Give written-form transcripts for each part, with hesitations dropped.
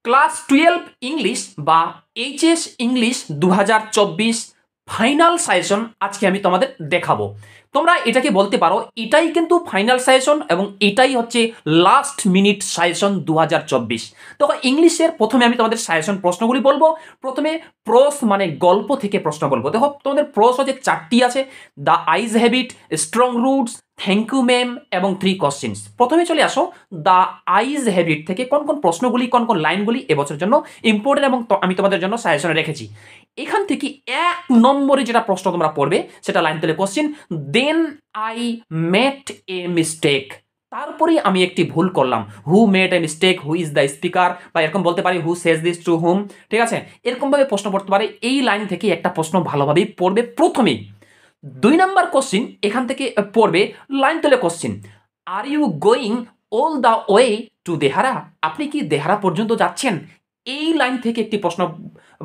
Class 12 English বা HS English 2024 final suggestion আজকে আমি তোমাদের দেখাবো। তোমরা এটাকে বলতে পারো এটাই কিন্তু ফাইনাল সাজেশন এবং এটাই হচ্ছে লাস্ট মিনিট সাজেশন 2024। তখন ইংলিশের প্রথমে আমি তোমাদের সাজেশন প্রশ্নগুলি বলবো। প্রথমে প্রোস মানে গল্প থেকে প্রশ্ন বলবো। দেখো তোমাদের প্রোস হচ্ছে 4টি আছে, the eyes have it, strong roots, thank you ma'am এবং 3 কোশ্চেন্স। প্রথমে চলে আসো দ্য আইজ হ্যাবিট থেকে কোন কোন প্রশ্নগুলি কোন কোন লাইনগুলি এবছরের জন্য ইম্পর্টেন্ট এবং আমি তোমাদের জন্য সাজেশনে রেখেছি। এখান থেকে 1 নম্বরে যেটা প্রশ্ন তোমরা পড়বে সেটা লাইন তেলে question, then I made a mistake. তারপরেই আমি একটি ভুল করলাম, who made a mistake, who is the speaker, বা এরকম বলতে পারি হু সেজ দিস টু হুম। ঠিক আছে, এরকমভাবে প্রশ্ন পড়তে পারে। এই লাইন থেকে একটা প্রশ্ন ভালোভাবেই পড়বে প্রথমেই। 2 নাম্বার কোশ্চিন এখান থেকে পড়বে লাইন তুলে question, are you going all the way to Dehra? আপনি কি দেহারা পর্যন্ত যাচ্ছেন? এই লাইন থেকে একটি প্রশ্ন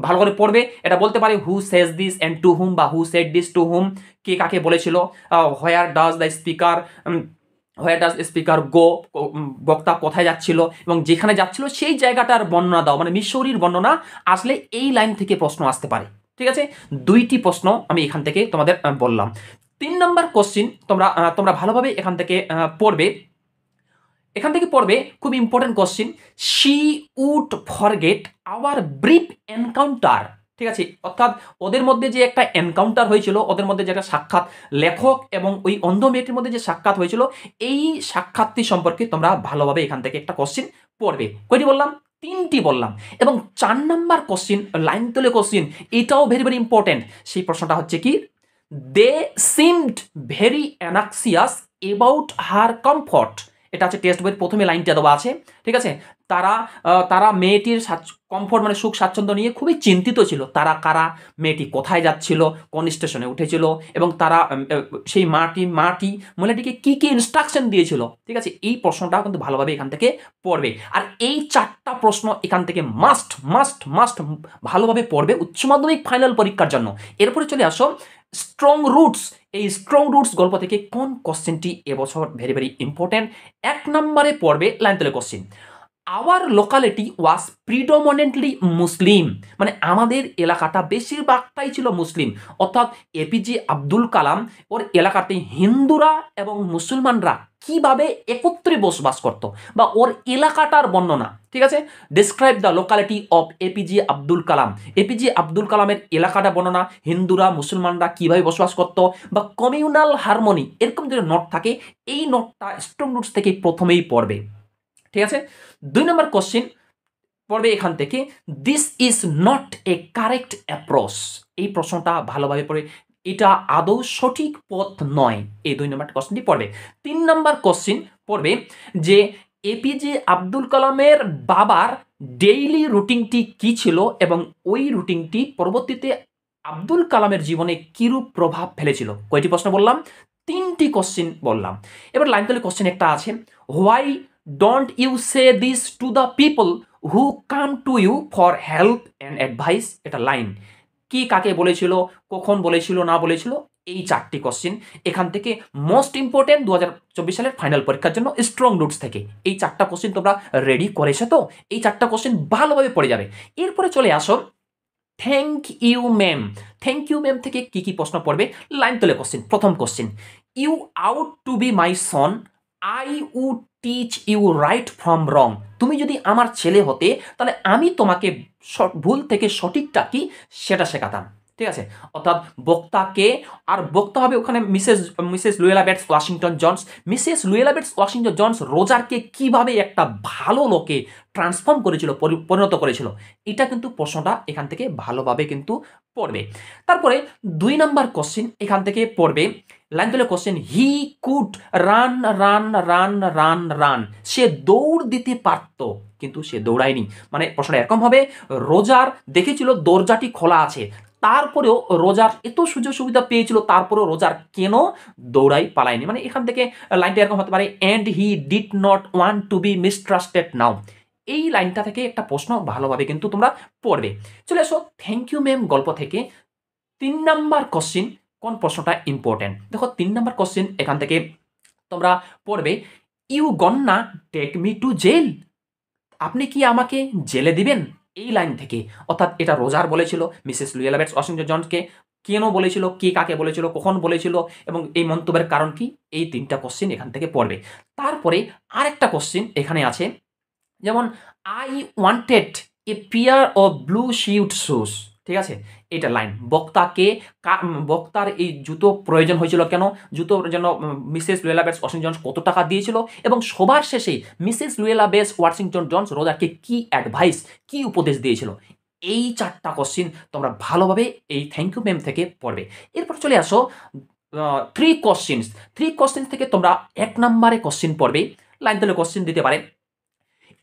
ভালো করে পড়বে। এটা বলতে পারে who says this and to whom, বা who said this to whom, কে কাকে বলেছিল, where does the speaker where does speaker go, বক্তা কোথায় যাচ্ছিল এবং যেখানে যাচ্ছিল সেই জায়গাটার বর্ণনা দাও, মানে মিশরীর বর্ণনা আসলে এই লাইন থেকে প্রশ্ন আসতে পারে। ঠিক আছে, 2টি প্রশ্ন আমি এখান থেকে তোমাদের বললাম। 3 নম্বর কোশ্চিন তোমরা ভালোভাবে এখান থেকে পড়বে। এখান থেকে পড়বে খুব important question, she would forget our brief encounter. ঠিক আছে, অর্থাৎ ওদের মধ্যে যে একটা এনকাউন্টার হয়েছিল, ওদের মধ্যে যে একটা সাক্ষাৎ, লেখক এবং ওই অন্ধ মেয়েটির মধ্যে যে সাক্ষাৎ হয়েছিল, এই সাক্ষাৎটি সম্পর্কে তোমরা ভালোভাবে এখান থেকে একটা কোশ্চিন পড়বে। কয়টি বললাম? 3টি বললাম। এবং 4 নাম্বার কোশ্চিন লাইন তুলে কোশ্চিন, এটাও ভেরি ভেরি ইম্পর্টেন্ট। সেই প্রশ্নটা হচ্ছে কি, they seemed very anxious about her comfort. এটা হচ্ছে টেক্সট বইয়ের প্রথমে লাইনটা দেওয়া আছে। ঠিক আছে, তারা মেয়েটির কমফর্ট মানে সুখ স্বাচ্ছন্দ্য নিয়ে খুবই চিন্তিত ছিল। তারা কারা? মেয়েটি কোথায় যাচ্ছিল, কোন স্টেশনে উঠেছিল এবং তারা সেই মাটি মহিলাটিকে কি কি ইনস্ট্রাকশন দিয়েছিল। ঠিক আছে, এই প্রশ্নটা কিন্তু ভালোভাবে এখান থেকে পড়বে। আর এই 4টা প্রশ্ন এখান থেকে মাস্ট মাস্ট মাস্ট ভালোভাবে পড়বে উচ্চ মাধ্যমিক ফাইনাল পরীক্ষার জন্য। এরপরে চলে আসো স্ট্রং রুটস। এই স্ট্রং রুটস গল্প থেকে কোন কোশ্চেনটি এবছর ভেরি ভেরি ইম্পর্টেন্ট? 1 নম্বরে পড়বে লাইন তুলে question, our locality was predominantly মুসলিম। মানে আমাদের এলাকাটা বেশিরভাগটাই ছিল মুসলিম। অর্থাৎ এপিজে আব্দুল কালাম ওর এলাকাতে হিন্দুরা এবং মুসলমানরা কিভাবে একত্রে বসবাস করত, বা ওর এলাকাটার বর্ণনা। ঠিক আছে, describe the locality of APJ Abdul Kalam. APJ Abdul কালামের এলাকাটা বর্ণনা, হিন্দুরা মুসলমানরা কিভাবে বসবাস করত, বা কমিউনাল হারমোনি, এরকম যে নোট থাকে, এই নোটটা স্ট্রং রুটস থেকে প্রথমেই পড়বে। ঠিক আছে, 2 নম্বর কোশ্চেন পড়বে এখান থেকে, this is not a correct approach. এই প্রশ্নটা ভালোভাবে পড়ে, এটা আদৌ সঠিক পথ নয়। এই 2 নম্বর কোশ্চেনটি পড়বে। 3 নম্বর কোশ্চেন পড়বে যে এপিজে আব্দুল কালামের বাবার ডেইলি রুটিনটি কি ছিল এবং ওই রুটিনটি পরবর্তীতে আব্দুল কালামের জীবনে কিরূপ প্রভাব ফেলেছিল। কয়টি প্রশ্ন বললাম? 3টি কোশ্চেন বললাম। এবার লাইন তলে কোশ্চেন একটা আছে, why don't you say this to the people who come to you for help and advice? এটা লাইন। কি কাকে বলেছিল, কখন বলেছিল, না বলেছিল, এই 4টি কোশ্চেন এখান থেকে মোস্ট ইম্পর্টেন্ট 2024 সালের ফাইনাল পরীক্ষার জন্য স্ট্রং রুটস থেকে। এই 4টা কোশ্চেন তোমরা রেডি করেছো তো? এই 4টা কোশ্চেন ভালোভাবে পড়ে যাবে। এরপরে চলে আসো thank you ma'am. Thank you ma'am থেকে কি কি প্রশ্ন পড়বে? লাইন তুলে কোশ্চেন। প্রথম question, you ought to be my son, I would teach you right from wrong. তুমি যদি আমার ছেলে হতে তাহলে আমি তোমাকে ভুল থেকে সঠিকটা কি সেটা শেখাতাম। ঠিক আছে, অর্থাৎ বক্তাকে, আর বক্তা হবে ওখানে Mrs Luella Bates Washington Jones. Mrs Luella Bates Washington Jones রোজারকে কিভাবে একটা ভালো লোকে ট্রান্সফর্ম করেছিল, পরিণত করেছিল, এটা কিন্তু প্রশ্নটা এখান থেকে ভালোভাবে কিন্তু পড়বে। তারপরে 2 নম্বর কোশ্চেন এখান থেকে পড়বে, লাইন তুলে question, he could run run run run run. সে দৌড় দিতে পারত কিন্তু সে দৌড়ায়নি। মানে প্রশ্নটা এরকম হবে, রোজার দেখেছিল দরজাটি খোলা আছে, তারপরেও রোজার এত সুযোগ সুবিধা পেয়েছিল, তারপরেও রোজার কেন দৌড়াই পালায়নি। মানে এখান থেকে লাইনটা এরকম হতে পারে, and he did not want to be mistrusted now. এই লাইনটা থেকে একটা প্রশ্ন ভালোভাবে কিন্তু তোমরা পড়বে। চলে আসো থ্যাংক ইউ ম্যাম গল্প থেকে 3 নাম্বার কোশ্চেন, কোন প্রশ্নটা ইম্পর্টেন্ট? দেখো 3 নাম্বার কোশ্চেন এখান থেকে তোমরা পড়বে, you gonna take me to jail. আপনি কি আমাকে জেলে দিবেন? এই লাইন থেকে, অর্থাৎ এটা রোজার বলেছিল মিসেস লুইলা বেটস ওয়াশিংটন জনসকে, কেন বলেছিল, কে কাকে বলেছিল, কখন বলেছিল এবং এই মন্তব্যের কারণ কি, এই ৩টা কোশ্চেন এখান থেকে পড়বে। তারপরে আরেকটা কোশ্চেন এখানে আছে, যেমন I wanted a pair of blue suede shoes, ঠিক আছে, এটা লাইন। বক্তার এই জুতো প্রয়োজন হয়েছিল কেন, জুতোর জন্য Mrs Luella Bates Washington Jones কত টাকা দিয়েছিল, এবং সবার শেষে Mrs Luella Bates Washington Jones রোজারকে কি অ্যাডভাইস, কি উপদেশ দিয়েছিল। এই 4টা কোশ্চিন তোমরা ভালোভাবে এই থ্যাংক ইউ ম্যাম থেকে পড়বে। এরপর চলে আসো 3 কোশ্চিনস। 3 কোশ্চিন থেকে তোমরা 1 নম্বরে কোশ্চিন পড়বে, লাইন তুলে কোশ্চিন দিতে পারে,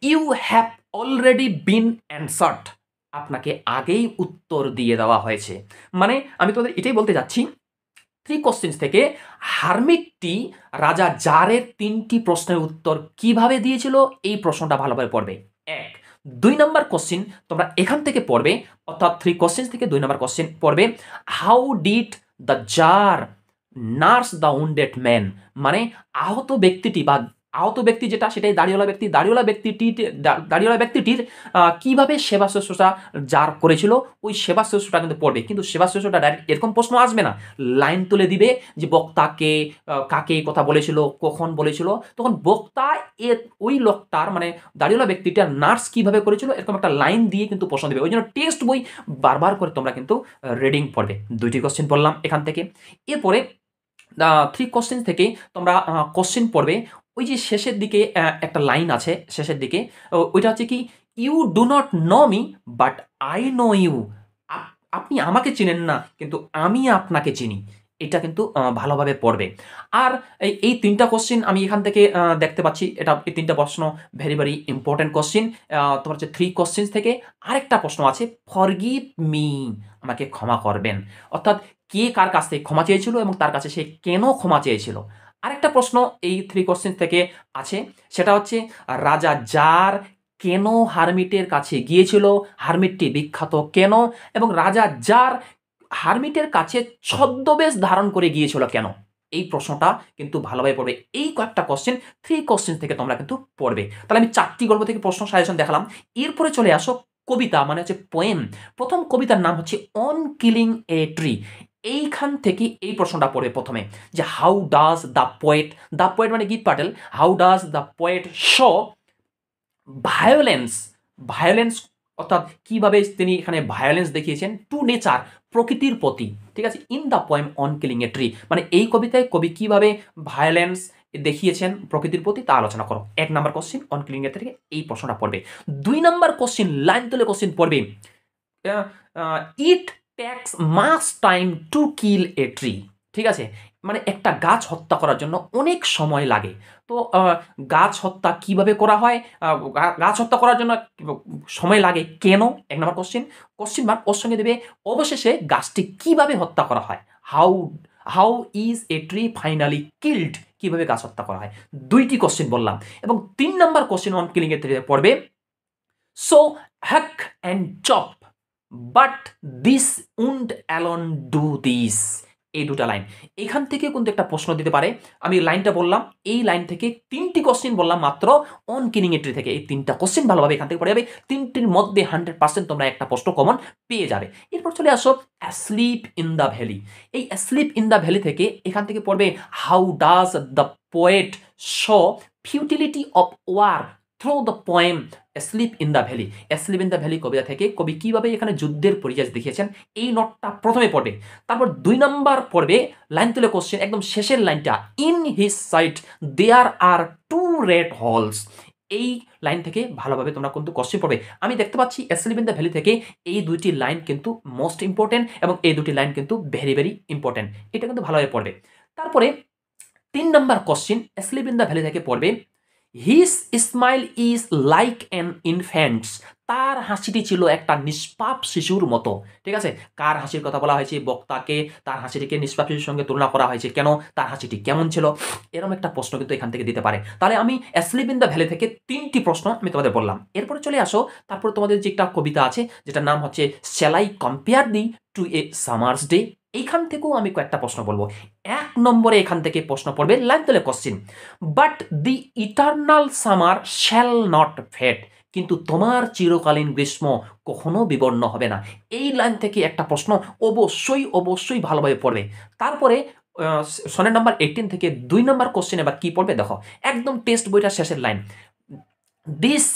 you have already been answered, আপনাকে আগেই উত্তর দিয়ে দেওয়া হয়েছে। মানে আমি তোমাদের এটাই বলতে যাচ্ছি, 3 কোশ্চেন্স থেকে হারমিটটি রাজা জারের 3টি প্রশ্নের উত্তর কিভাবে দিয়েছিল, এই প্রশ্নটা ভালোভাবে পড়বে। 1, 2 নম্বর কোশ্চেন তোমরা এখান থেকে পড়বে, অর্থাৎ 3 কোশ্চেন্স থেকে 2 নম্বর কোশ্চেন পড়বে, how did the czar nurse the wounded man, মানে আহত ব্যক্তিটি বা আহত ব্যক্তি যেটা সেটাই দাড়িওয়ালা ব্যক্তিটির কিভাবে সেবা শুশ্রূষা যার করেছিল, ওই সেবা শুশ্রূষা কিন্তু পড়বে। কিন্তু সেবা শুশ্রূষা ডাইরেক্ট এরকম প্রশ্ন আসবে না, লাইন তুলে দিবে যে বক্তাকে কাকে এই কথা বলেছিল, কখন বলেছিল, তখন বক্তা ওই লোকটার মানে দাড়িওয়ালা ব্যক্তিটার নার্স কিভাবে করেছিল, এরকম একটা লাইন দিয়ে কিন্তু প্রশ্ন দেবে। ওই জন্য টেক্সট বই বারবার করে তোমরা কিন্তু রিডিং পড়বে। 2টি কোশ্চেন পড়লাম এখান থেকে। এরপরে 3 কোশ্চেন থেকে তোমরা কোশ্চেন পড়বে, ওই যে শেষের দিকে একটা লাইন আছে শেষের দিকে, ওইটা হচ্ছে কি, you do not know me but I know you, আপনি আমাকে চিনেন না কিন্তু আমি আপনাকে চিনি। এটা কিন্তু ভালোভাবে পড়বে। আর এই 3টা কোশ্চেন আমি এখান থেকে দেখতে পাচ্ছি, এই 3টা প্রশ্ন ভেরি ভেরি ইম্পর্টেন্ট কোশ্চেন। তোমার হচ্ছে 3 কোশ্চেন থেকে আরেকটা প্রশ্ন আছে, ফরগিভ মি, আমাকে ক্ষমা করবেন, অর্থাৎ কে কার কাছ থেকে ক্ষমা চেয়েছিল এবং তার কাছে সে কেন ক্ষমা চেয়েছিল। আরেকটা প্রশ্ন এই 3 কোশ্চেন থেকে আছে, সেটা হচ্ছে রাজা জার কেন হারমিটের কাছে গিয়েছিল, হারমিটটি বিখ্যাত কেন, এবং রাজা জার হারমিটের কাছে ছদ্মবেশ ধারণ করে গিয়েছিল কেন, এই প্রশ্নটা কিন্তু ভালোভাবে পড়বে। এই কয়েকটা কোশ্চেন 3 কোশ্চেন থেকে তোমরা কিন্তু পড়বে। তাহলে আমি 4টি গল্প থেকে প্রশ্ন সাজেশন দেখালাম। এরপরে চলে আসো কবিতা, মানে হচ্ছে পোয়েম। প্রথম কবিতার নাম হচ্ছে অন কিলিং এ ট্রি। এইখান থেকে এই প্রশ্নটা পড়বে প্রথমে, যে হাউ ডাজ দ্য পোয়েট মানে গীত Patel, how does the poet show violence, violence অর্থাৎ কিভাবে তিনি এখানে ভায়োলেন্স দেখিয়েছেন টু নেচার, প্রকৃতির প্রতি, ঠিক আছে, in the poem on killing a tree, মানে এই কবিতায় কবি কিভাবে ভায়োলেন্স দেখিয়েছেন প্রকৃতির প্রতি তা আলোচনা করো। 1 number question on killing a থেকে এই প্রশ্নটা পড়বে। 2 নম্বর কোশ্চিন লাইন তুলে কোশ্চিন পড়বে, it takes much time to kill a tree, ঠিক আছে, মানে একটা গাছ হত্যা করার জন্য অনেক সময় লাগে। তো গাছ হত্যা কিভাবে করা হয়, গাছ হত্যা করার জন্য সময় লাগে কেন, 1 নম্বর কোশ্চিন মার্ক, ওর সঙ্গে দেবে অবশেষে গাছটি কিভাবে হত্যা করা হয়, how how is a tree finally killed, কিভাবে গাছ হত্যা করা হয়। 2টি কোশ্চিন বললাম। এবং 3 নম্বর কোশ্চিন অন কিলিং এর থেকে পড়বে, so hack and chop but this wound alone do this, এই 2টা লাইন এখান থেকে কিন্তু একটা প্রশ্ন দিতে পারে। আমি লাইনটা বললাম, এই লাইন থেকে 3টি কোশ্চেন বললাম মাত্র অন কিলিং এ ট্রি থেকে, এই 3টা কোশ্চেন ভালোভাবে এখান থেকে পড়ে যাবে। 3টির মধ্যে 100% তোমরা একটা প্রশ্ন কমন পেয়ে যাবে। এরপর চলে আসো অ্যাসলিপ ইন দ্য ভ্যালি। এই অ্যাসলিপ ইন দ্য ভ্যালি থেকে এখান থেকে পড়বে, how does the poet show futility of war through the poem asleep in the valley. Asleep in the valley কবিতা থেকে কবি কিভাবে এখানে যুদ্ধের পরিচয় দেখিয়েছেন, এই নোটটা প্রথমে পড়বে। তারপর 2 নম্বর পড়বে, লাইন তুলে কোশ্চেন একদম শেষের লাইনটা, in his sight there are 2 red holes, এই লাইন থেকে ভালোভাবে তোমরা কিন্তু কোশ্চেন পড়বে। আমি দেখতে পাচ্ছি অ্যাসলিপ ইন দ্য ভ্যালি থেকে এই 2টি লাইন কিন্তু মোস্ট ইম্পর্টেন্ট এবং এই 2টি লাইন কিন্তু ভেরি ভেরি ইম্পর্টেন্ট, এটা কিন্তু ভালোভাবে পড়বে। তারপরে 3 নম্বর question asleep in the valley থেকে পড়বে, his smile is like an infant's, তার হাসিটি ছিল একটা নিষ্পাপ শিশুর মতো, ঠিক আছে। কার হাসির কথা বলা হয়েছে, বক্তাকে তার হাসিটিকে নিষ্পাপ শিশুর সঙ্গে তুলনা করা হয়েছে কেন, তার হাসিটি কেমন ছিল, এরকম একটা প্রশ্ন কিন্তু এখান থেকে দিতে পারে। তাহলে আমি অ্যাসলিপ ইন দ্য ভ্যালি থেকে 3টি প্রশ্ন আমি তোমাদের বললাম। এরপরে চলে আসো, তারপর তোমাদের যে একটা কবিতা আছে যেটার নাম হচ্ছে shall I compare thee to a summer's day, এইখান থেকেও আমি কয়েকটা প্রশ্ন বলবো। 1 নম্বরে এখান থেকে প্রশ্ন পড়বে, লাইন তুলে question, but thy eternal summer shall not fade, কিন্তু তোমার চিরকালীন গ্রীষ্ম কখনো বিবর্ণ হবে না। এই লাইন থেকে একটা প্রশ্ন অবশ্যই ভালোভাবে পড়বে। তারপরে সনেট নাম্বার 18 থেকে 2 নম্বর কোশ্চেন এবার কি পড়বে দেখো, একদম টেক্সট বইটার শেষের line, this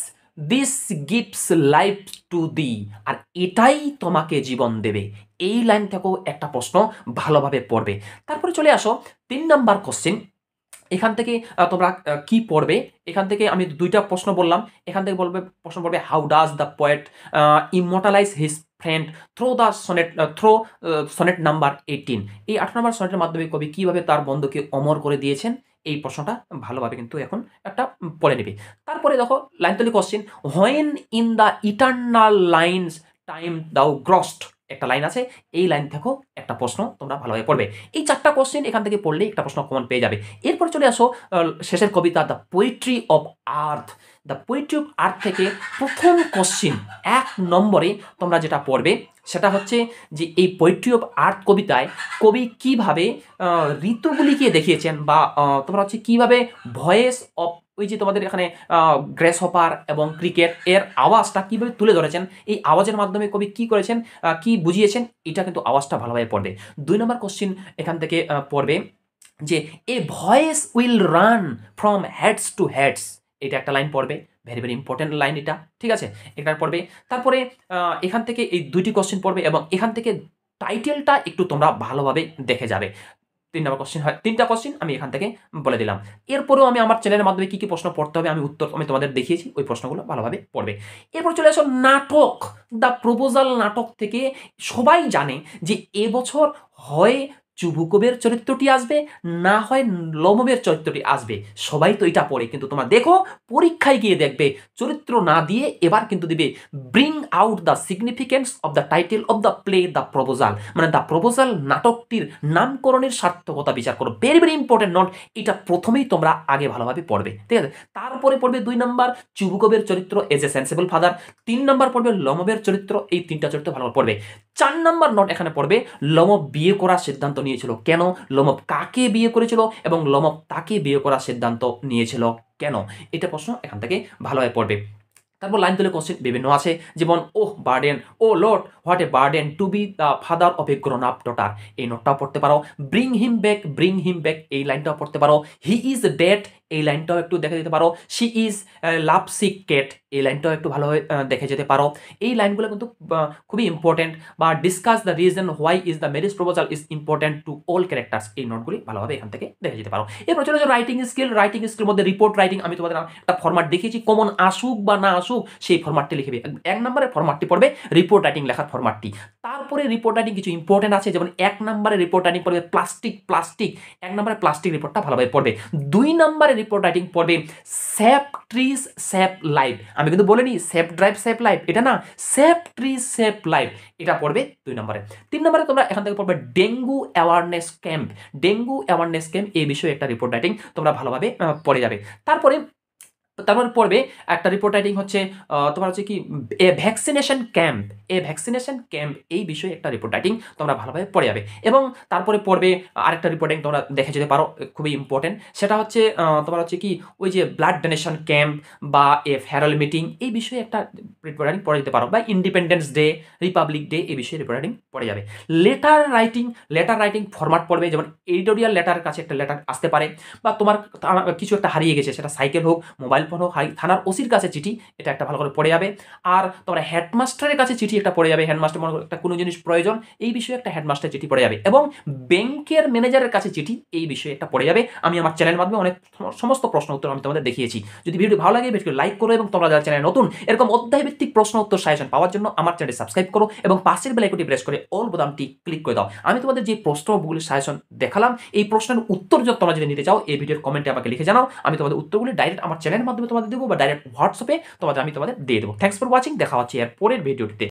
this gives life to the, আর এটাই তোমাকে জীবন দেবে। এই লাইন থেকেও একটা প্রশ্ন ভালোভাবে পড়বে। তারপরে চলে আসো 3 নম্বর কোশ্চেন। এখান থেকে তোমরা কি পড়বে, এখান থেকে আমি দুইটা প্রশ্ন বললাম, এখান থেকে প্রশ্ন পড়বে how does the poet immortalise his friend through the sonnet sonnet number 18। এই 18 নম্বর সনেটের মাধ্যমে কবি কিভাবে তার বন্ধুকে অমর করে দিয়েছেন, এই প্রশ্নটা ভালোভাবে কিন্তু এখন একটা পড়ে নেবে। তারপরে দেখো লাইন তৈরি question, when in the eternal lines time thou grow'st, একটা লাইন আছে, এই লাইন থেকেও একটা প্রশ্ন তোমরা ভালোভাবে পড়বে। এই 4টা কোশ্চেন এখান থেকে পড়লেই একটা প্রশ্ন কমন পেয়ে যাবে। এরপর চলে আসো শেষের কবিতা the poetry of earth. The poetry of earth থেকে প্রথম কোশ্চেন 1 নম্বরে তোমরা যেটা পড়বে সেটা হচ্ছে যে এই পোয়েট্রি অফ আর্থ কবিতায় কবি কিভাবে ঋতুগুলিকে দেখিয়েছেন, বা তোমরা হচ্ছে কিভাবে ভয়েস অফ, ওই যে তোমাদের এখানে গ্রেস হপার এবং ক্রিকেট এর আওয়াজটা কিভাবে তুলে ধরেছেন, এই আওয়াজের মাধ্যমে কবি কি করেছেন, কি বুঝিয়েছেন, এটা কিন্তু আওয়াজটা ভালোভাবে পড়বে। 2 নম্বর কোশ্চিন এখান থেকে পড়বে যে a voice will run from hedge to hedge, এটা একটা লাইন পড়বে, ভেরি ইম্পর্টেন্ট লাইন এটা, ঠিক আছে, এটা পড়বে। তারপরে এখান থেকে এই 2টি কোশ্চিন পড়বে এবং এখান থেকে টাইটেলটা একটু তোমরা ভালোভাবে দেখে যাবে। 3 নম্বর কোশ্চিন হয়, 3টা কোশ্চিন আমি এখান থেকে বলে দিলাম। এরপরেও আমি আমার চ্যানেলের মাধ্যমে কি প্রশ্ন পড়তে হবে আমি উত্তর আমি তোমাদের দেখিয়েছি, ওই প্রশ্নগুলো ভালোভাবে পড়বে। এরপর চলে আসো নাটক, দ্য প্রপোজাল নাটক থেকে সবাই জানে যে এবছর হয় চুবুকবের চরিত্রটি আসবে, না হয় লমবের চরিত্রটি আসবে, সবাই তো এটা পড়ে, কিন্তু তোমরা দেখো পরীক্ষায় গিয়ে দেখবে চরিত্র না দিয়ে এবার কিন্তু দিবে bring out the significance of the title of the play the proposal, মানে দ্য প্রপোজাল নাটকটির নামকরণের সার্থকতা বিচার করো। ভেরি ইম্পর্টেন্ট নোট, এটা প্রথমেই তোমরা আগে ভালোভাবে পড়বে, ঠিক আছে। তারপরে পড়বে 2 নম্বর চুবুকবের চরিত্র এজ এ সেন্সিবল ফাদার, 3 নম্বর পড়বে লমবের চরিত্র, এই 3টা চরিত্র ভালোভাবে পড়বে। 4 নম্বর নোট এখানে পড়বে লমব বিয়ে করার সিদ্ধান্ত নিয়েছিল কেন, লমব কাকে বিয়ে করেছিল এবং লমব তাকে বিয়ে করার সিদ্ধান্ত নিয়েছিল কেন, এটা প্রশ্ন এখান থেকে ভালোভাবে পড়বে। তারপর লাইন তুলে কোশ্চেন বিভিন্ন আছে, যেমন oh burden, oh lord what a burden to be the father of a grown up daughter, এই নোটটাও পড়তে পারো। ব্রিং হিম ব্যাক, এই লাইনটাও পড়তে পারো। হি ইজ ডেড, এই লাইনটাও একটু দেখে দিতে পারো। She is love sick Kate, এই লাইনটাও একটু ভালোভাবে দেখে যেতে পারো। এই লাইনগুলো কিন্তু খুবই ইম্পর্টেন্ট। বা discuss the reason why is the marriage proposal is important to all characters, এই নোটগুলি ভালোভাবে এখান থেকে দেখে যেতে পারো। এরপর চলে যাও রাইটিং স্কিল মধ্যে রিপোর্ট রাইটিং, আমি তোমাদের একটা ফরম্যাট দেখিয়েছি, কমন আসুক বা না আসুক সেই ফরম্যাটটি লিখবে। 1 নম্বরের ফরম্যাটটি পড়বে রিপোর্ট রাইটিং লেখার ফরম্যাটটি। তারপরে রিপোর্ট রাইটিং কিছু ইম্পর্টেন্ট আছে, যেমন 1 নম্বরে রিপোর্ট রাইটিং পড়বে প্লাস্টিক, 1 নম্বরে প্লাস্টিক রিপোর্টটা ভালোভাবে পড়বে। 2 নম্বরে রিপোর্ট রাইটিং পড়বে সেভ ট্রিজ সেভ লাইফ, আমি কিন্তু বলিনি সেভ ড্রাইভ সেভ লাইফ, এটা না, সেভ ট্রিজ সেভ লাইফ, এটা পড়বে 2 নম্বরে। 3 নম্বরে তোমরা এখান থেকে পড়বে ডেঙ্গু অ্যাওয়ারনেস ক্যাম্প, এই বিষয়ে একটা রিপোর্ট রাইটিং তোমরা ভালোভাবে পড়ে যাবে। তারপরে পড়বে একটা রিপোর্ট রাইটিং হচ্ছে তোমার হচ্ছে কি এ ভ্যাকসিনেশন ক্যাম্প, এই বিষয়ে একটা রিপোর্ট রাইটিং তোমরা ভালোভাবে পড়ে যাবে। এবং তারপরে পড়বে আরেকটা রিপোর্টিং তোমরা দেখে যেতে পারো, খুবই ইম্পর্টেন্ট, সেটা হচ্ছে তোমার হচ্ছে কি ওই যে ব্লাড ডোনেশন ক্যাম্প বা এ ফেয়ারওয়েল মিটিং, এই বিষয়ে একটা রিপোর্ট রাইটিং পড়ে যেতে পারো। বা ইন্ডিপেন্ডেন্স ডে, রিপাবলিক ডে, এই বিষয়ে রিপোর্ট রাইটিং পড়ে যাবে। লেটার রাইটিং ফরম্যাট পড়বে, যেমন এডিটোরিয়াল লেটার কাছে একটা লেটার আসতে পারে, বা তোমার কিছু একটা হারিয়ে গেছে, সেটা সাইকেল হোক, মোবাইল ফোন হোক, থানার ওসির কাছে চিঠি, এটা একটা ভালো করে পড়ে যাবে। আর তোমরা হেডমাস্টারের কাছে চিঠি একটা পড়ে যাবে, হেডমাস্টার মনে একটা কোনো জিনিস প্রয়োজন, এই বিষয়ে একটা হেডমাস্টার চিঠি পড়ে যাবে। এবং ব্যাংকের ম্যানেজারের কাছে চিঠি, এই বিষয়ে একটা পড়ে যাবে। আমি আমার চ্যানেলের মাধ্যমে অনেক সমস্ত প্রশ্ন উত্তর আমি তোমাদের দেখিয়েছি। যদি ভিডিওটি ভালো লাগে ভিডিওটি লাইক করো, এবং তোমরা যারা চ্যানেলে নতুন এরকম অধ্যায়ভিত্তিক প্রশ্ন উত্তর সাজেশন পাওয়ার জন্য আমার চ্যানেলটি সাবস্ক্রাইব করো এবং পাশের বেল আইকনটি প্রেস করে অল বোতামটি ক্লিক করে দাও। আমি তোমাদের যে প্রশ্নগুলির সাজেশন দেখালাম, এই প্রশ্নের উত্তর তোমরা যদি নিতে চাও এই ভিডিওর কমেন্টে আমাকে লিখে জানাও, আমি তোমাদের উত্তরগুলি ডাইরেক্ট আমার চ্যানেলের মাধ্যমে তোমাদের দেবো, বা ডাইরেক্ট হোয়াটসঅ্যাপে আমি তোমাদের দিয়ে দেবো। থ্যাঙ্কস ফর ওয়াচিং, দেখা হচ্ছে এর পরের ভিডিওটিতে।